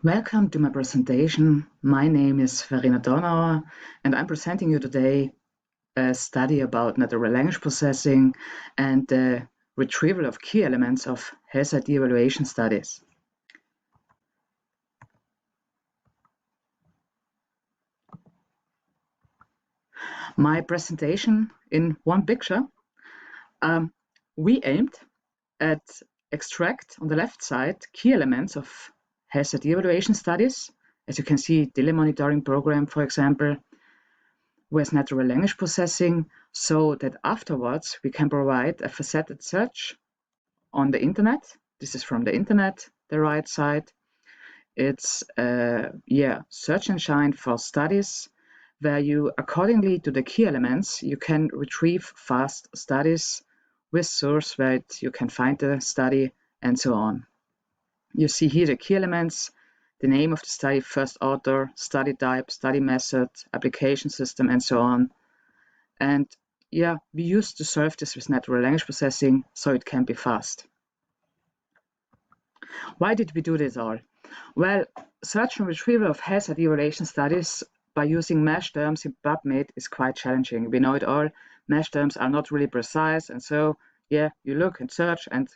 Welcome to my presentation. My name is Verena Dornauer, and I'm presenting you today a study about natural language processing and the retrieval of key elements of health ID evaluation studies. My presentation in one picture, we aimed at extract on the left side key elements of health ID evaluation studies. As you can see, daily monitoring program, for example, with natural language processing, so that afterwards we can provide a faceted search on the internet. This is from the internet, the right side. It's a search engine for studies where you, accordingly to the key elements, you can retrieve fast studies with source where you can find the study and so on. You see here the key elements, the name of the study, first author, study type, study method, application system, and so on. And we used to serve this with natural language processing so it can be fast. Why did we do this all? Well, search and retrieval of health ID evaluation studies by using MeSH terms in PubMed is quite challenging. We know it all. MeSH terms are not really precise, and so you look and search, and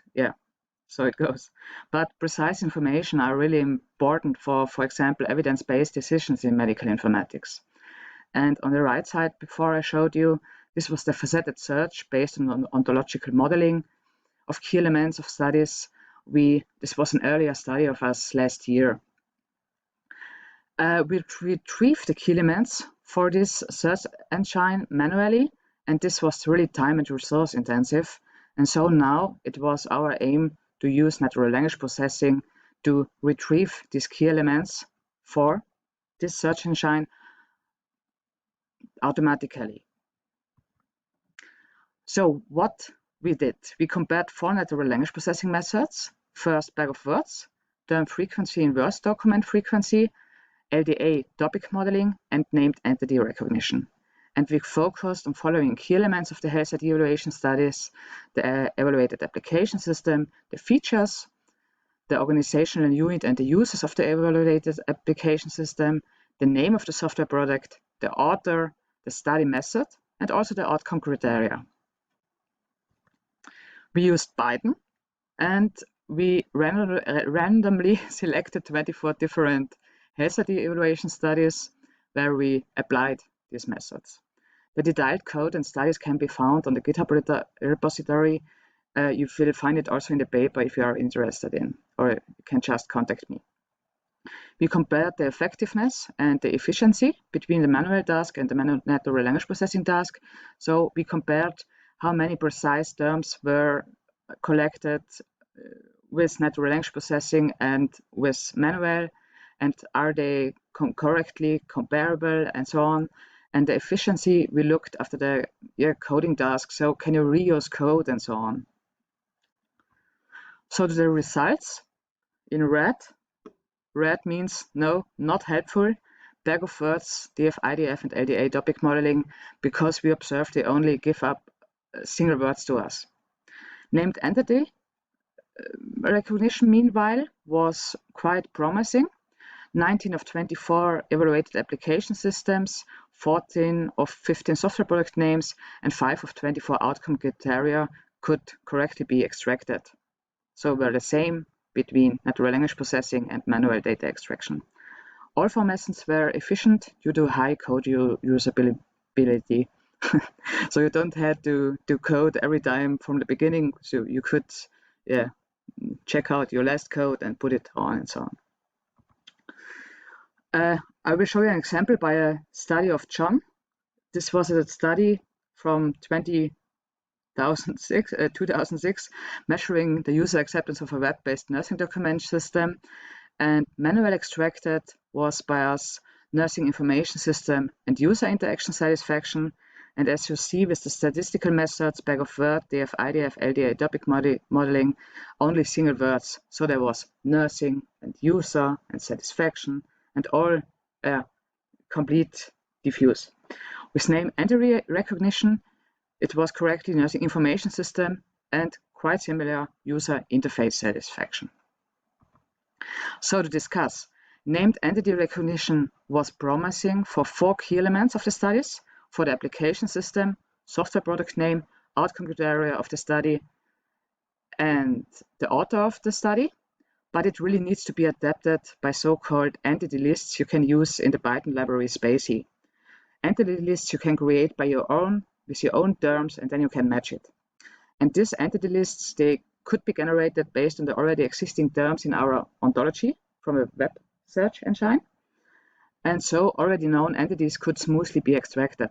so it goes. But precise information are really important for example, evidence-based decisions in medical informatics. And on the right side, before I showed you, this was the faceted search based on ontological modeling of key elements of studies. This was an earlier study of us last year. We retrieved the key elements for this search engine manually, and this was really time and resource intensive. And so now it was our aim to use natural language processing to retrieve these key elements for this search engine automatically. So what we did, we compared 4 natural language processing methods. First, bag of words, term frequency in words document frequency, LDA topic modeling, and named entity recognition. And we focused on following key elements of the health ID evaluation studies: the evaluated application system, the features, the organizational unit and the users of the evaluated application system, the name of the software product, the author, the study method, and also the outcome criteria. We used Python, and we randomly selected 24 different health ID evaluation studies where we applied these methods. The detailed code and studies can be found on the GitHub repository. You will find it also in the paper if you are interested in, or you can just contact me. We compared the effectiveness and the efficiency between the manual task and the natural language processing task. So we compared how many precise terms were collected with natural language processing and with manual, and are they correctly comparable, and so on. And the efficiency, we looked after the coding task, so can you reuse code and so on. So the results in red means no, not helpful. Bag of words, DF, IDF, and LDA topic modeling, because we observed they only give up single words to us. Named entity recognition, meanwhile, was quite promising. 19 of 24 evaluated application systems, 14 of 15 software product names, and 5 of 24 outcome criteria could correctly be extracted. So we're the same between natural language processing and manual data extraction. All 4 methods were efficient due to high code usability. So you don't have to code every time from the beginning. So you could check out your last code and put it on and so on. I will show you an example by a study of Jahn. This was a study from 2006, measuring the user acceptance of a web-based nursing document system. And manual extracted was by us nursing information system and user interaction satisfaction. And as you see with the statistical methods, bag of word, DF, IDF, LDA topic modeling, only single words. So there was nursing and user and satisfaction, and all complete diffuse. With name entity recognition, it was correctly nursing information system and quite similar user interface satisfaction. So to discuss, named entity recognition was promising for 4 key elements of the studies: for the application system, software product name, outcome criteria of the study, and the author of the study. But it really needs to be adapted by so-called entity lists you can use in the Python library SpaCy. Entity lists you can create by your own, with your own terms, and then you can match it. And these entity lists, they could be generated based on the already existing terms in our ontology from a web search engine. And so already known entities could smoothly be extracted.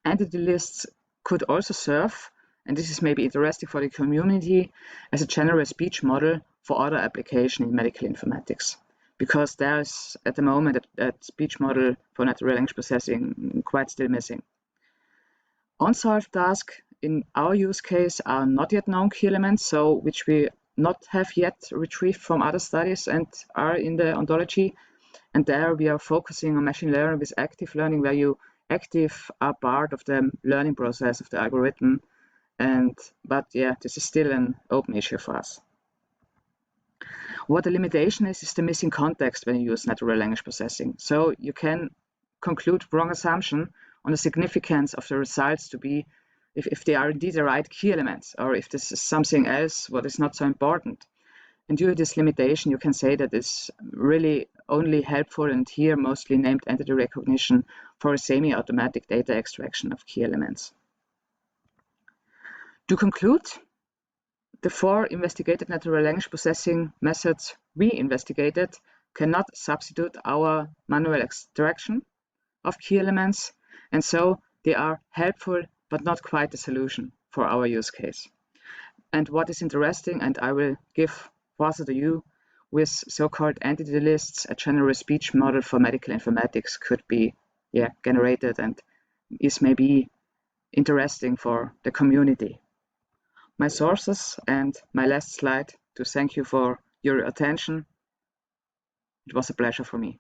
Entity lists could also serve, and this is maybe interesting for the community, as a general speech model for other applications in medical informatics, because there's at the moment a speech model for natural language processing quite still missing. Unsolved tasks in our use case are not yet known key elements, so which we not have yet retrieved from other studies and are in the ontology. And there we are focusing on machine learning with active learning, where you active are part of the learning process of the algorithm. But yeah, this is still an open issue for us. What the limitation is the missing context when you use natural language processing. So you can conclude wrong assumption on the significance of the results to be if they are indeed the right key elements, or if this is something else what is not so important. And due to this limitation, you can say that it's really only helpful and here mostly named entity recognition for a semi-automatic data extraction of key elements. To conclude, the 4 investigated natural language processing methods we investigated cannot substitute our manual extraction of key elements, and so they are helpful but not quite the solution for our use case. And what is interesting, and I will give further to you, with so-called entity lists, a general speech model for medical informatics could be generated and is maybe interesting for the community. My sources and my last slide to thank you for your attention. It was a pleasure for me.